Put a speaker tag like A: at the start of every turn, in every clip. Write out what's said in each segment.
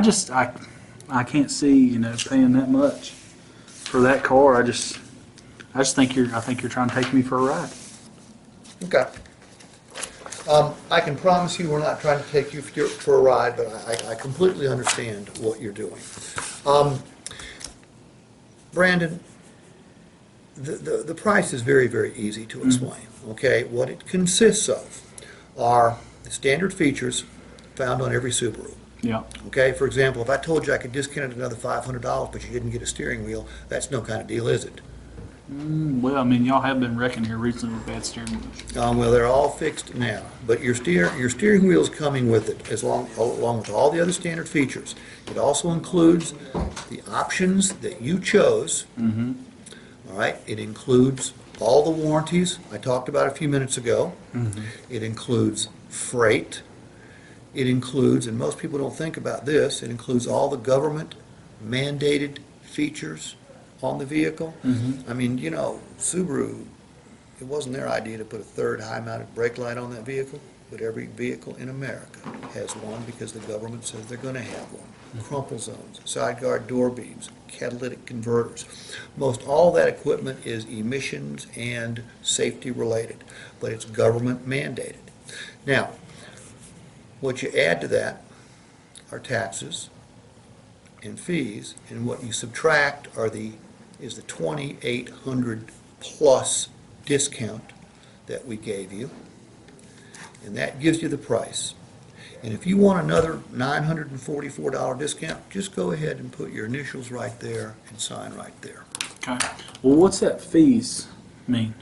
A: just I can't see, you know, paying that much for that car. I just think I think you're trying to take me for a ride.
B: Okay. I can promise you we're not trying to take you for a ride, but I completely understand what you're doing. Brandon, the price is very, very easy to explain, okay? What it consists of are the standard features found on every Subaru.
A: Yeah.
B: Okay, for example, if I told you I could discount it another $500, but you didn't get a steering wheel, that's no kind of deal, is it?
A: Well, I mean, y'all have been wrecking here recently with bad steering wheels.
B: Well, they're all fixed now, but your steering wheel is coming with it, along with all the other standard features. It also includes the options that you chose. All right, it includes all the warranties I talked about a few minutes ago. It includes freight. It includes, and most people don't think about this, it includes all the government mandated features on the vehicle. I mean, you know, Subaru, it wasn't their idea to put a third high-mounted brake light on that vehicle, but every vehicle in America has one because the government says they're going to have one. Crumple zones, side guard door beams, catalytic converters. Most all that equipment is emissions and safety related, but it's government mandated. Now, what you add to that are taxes and fees, and what you subtract is the 2,800 plus discount that we gave you, and that gives you the price. And if you want another $944 discount, just go ahead and put your initials right there and sign right there.
A: Okay. Well, what's that fees mean?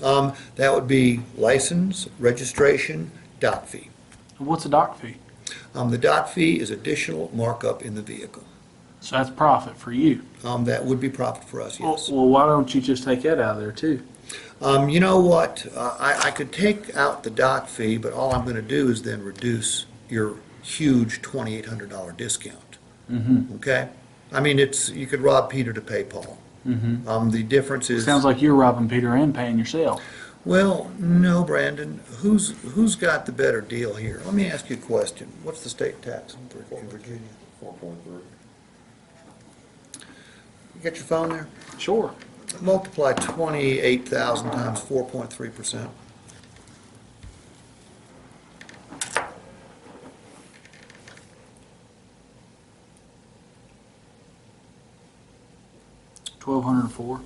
B: That would be license, registration, dock fee.
A: What's a dock fee?
B: The dock fee is additional markup in the vehicle.
A: So that's profit for you.
B: That would be profit for us, yes.
A: Well, why don't you just take that out of there too?
B: You know what? I could take out the dock fee, but all I'm going to do is then reduce your huge $2,800 discount. Okay? I mean, you could rob Peter to pay Paul. The difference is...
A: Sounds like you're robbing Peter and paying yourself.
B: Well, no, Brandon. Who's got the better deal here? Let me ask you a question. What's the state tax in Virginia?
C: 4.3.
B: You got your phone there?
A: Sure.
B: Multiply 28,000 times 4.3%.
A: $1,204.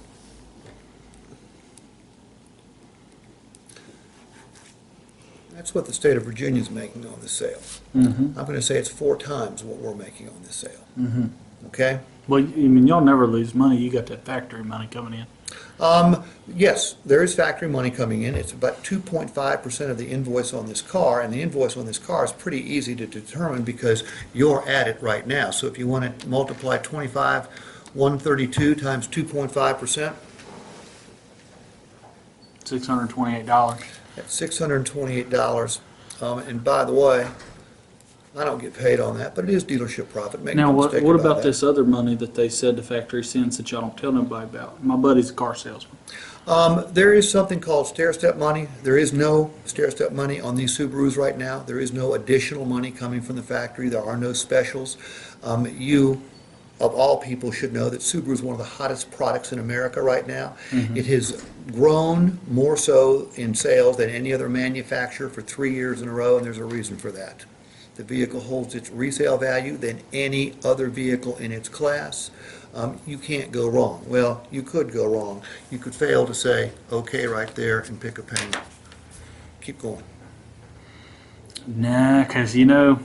B: That's what the state of Virginia is making on this sale. I'm going to say it's 4 times what we're making on this sale. Okay?
A: Well, I mean, y'all never lose money. You got that factory money coming in.
B: Yes, there is factory money coming in. It's about 2.5% of the invoice on this car, and the invoice on this car is pretty easy to determine because you're at it right now. So if you want to multiply 132 times 2.5%,
A: $628.
B: that's $628. And by the way, I don't get paid on that, but it is dealership profit. Make
A: Now,
B: no
A: what
B: mistake
A: about
B: that.
A: this other money that they said the factory sends that y'all don't tell nobody about? My buddy's a car salesman.
B: There is something called stair-step money. There is no stair-step money on these Subarus right now. There is no additional money coming from the factory. There are no specials. You, of all people, should know that Subaru is one of the hottest products in America right now. It has grown more so in sales than any other manufacturer for 3 years in a row, and there's a reason for that. The vehicle holds its resale value than any other vehicle in its class. You can't go wrong. Well, you could go wrong. You could fail to say, okay, right there, and pick a penny. Keep going.
A: Nah, because, you know,